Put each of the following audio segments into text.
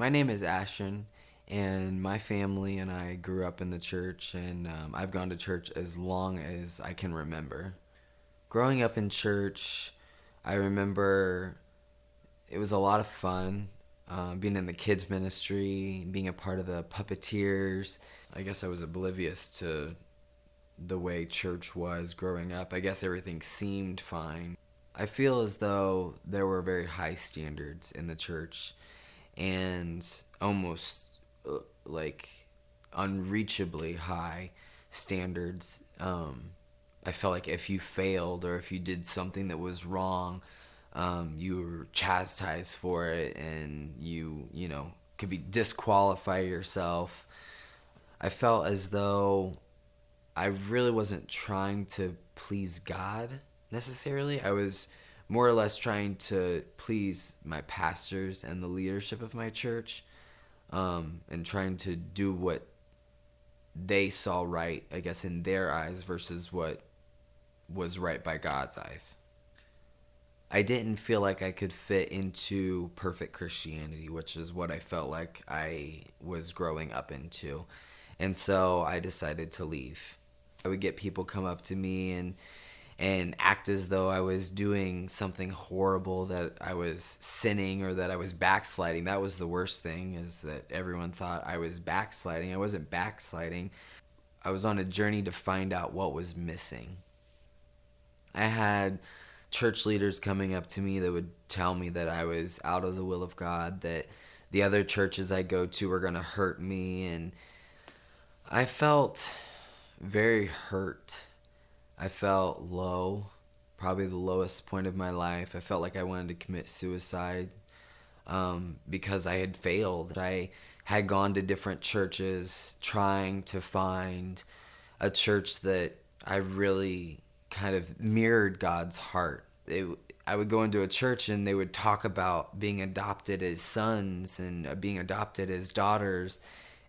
My name is Ashton, and my family and I grew up in the church, and I've gone to church as long as I can remember. Growing up in church, I remember it was a lot of fun. Being in the kids ministry, being a part of the puppeteers. I guess I was oblivious to the way church was growing up. I guess everything seemed fine. I feel as though there were very high standards in the church and almost like unreachably high standards. I felt like if you failed or if you did something that was wrong, you were chastised for it, and you could be disqualify yourself. I felt as though I really wasn't trying to please God necessarily. I was more or less trying to please my pastors and the leadership of my church, and trying to do what they saw right, I guess, in their eyes versus what was right by God's eyes. I didn't feel like I could fit into perfect Christianity, which is what I felt like I was growing up into. And so I decided to leave. I would get people come up to me and act as though I was doing something horrible, that I was sinning or that I was backsliding. That was the worst thing, is that everyone thought I was backsliding. I wasn't backsliding. I was on a journey to find out what was missing. I had church leaders coming up to me that would tell me that I was out of the will of God, that the other churches I go to were going to hurt me, and I felt very hurt. I felt low, probably the lowest point of my life. I felt like I wanted to commit suicide, because I had failed. I had gone to different churches trying to find a church that I really kind of mirrored God's heart. I would go into a church and they would talk about being adopted as sons and being adopted as daughters,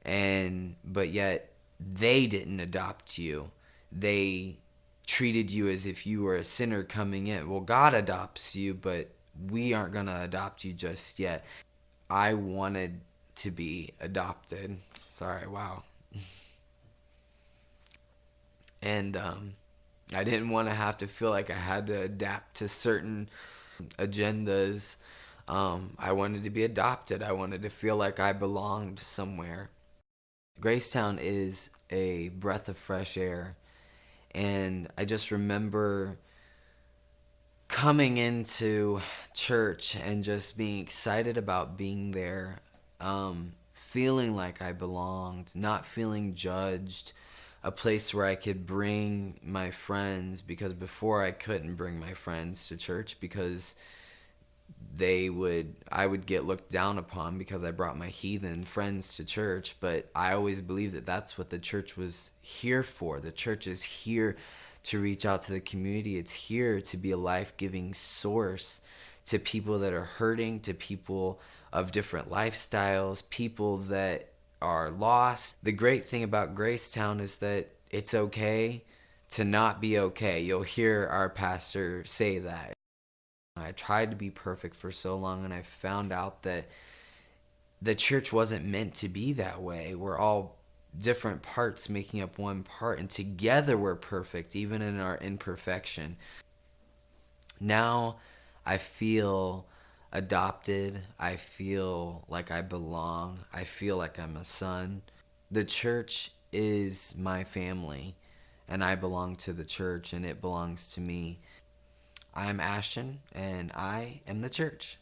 but yet they didn't adopt you. They treated you as if you were a sinner coming in. Well, God adopts you, but we aren't going to adopt you just yet. I wanted to be adopted. Sorry, wow. And I didn't want to have to feel like I had to adapt to certain agendas. I wanted to be adopted. I wanted to feel like I belonged somewhere. Gracetown is a breath of fresh air. And I just remember coming into church and just being excited about being there, feeling like I belonged, not feeling judged, a place where I could bring my friends, because before I couldn't bring my friends to church because I would get looked down upon because I brought my heathen friends to church. But I always believed that that's what the church was here for. The church is here to reach out to the community. It's here to be a life-giving source to people that are hurting, to people of different lifestyles, people that are lost. The great thing about Gracetown is that it's okay to not be okay. You'll hear our pastor say that. I tried to be perfect for so long, and I found out that the church wasn't meant to be that way. We're all different parts making up one part, and together we're perfect, even in our imperfection. Now I feel adopted. I feel like I belong. I feel like I'm a son. The church is my family, and I belong to the church, and it belongs to me. I'm Ashton, and I am the church.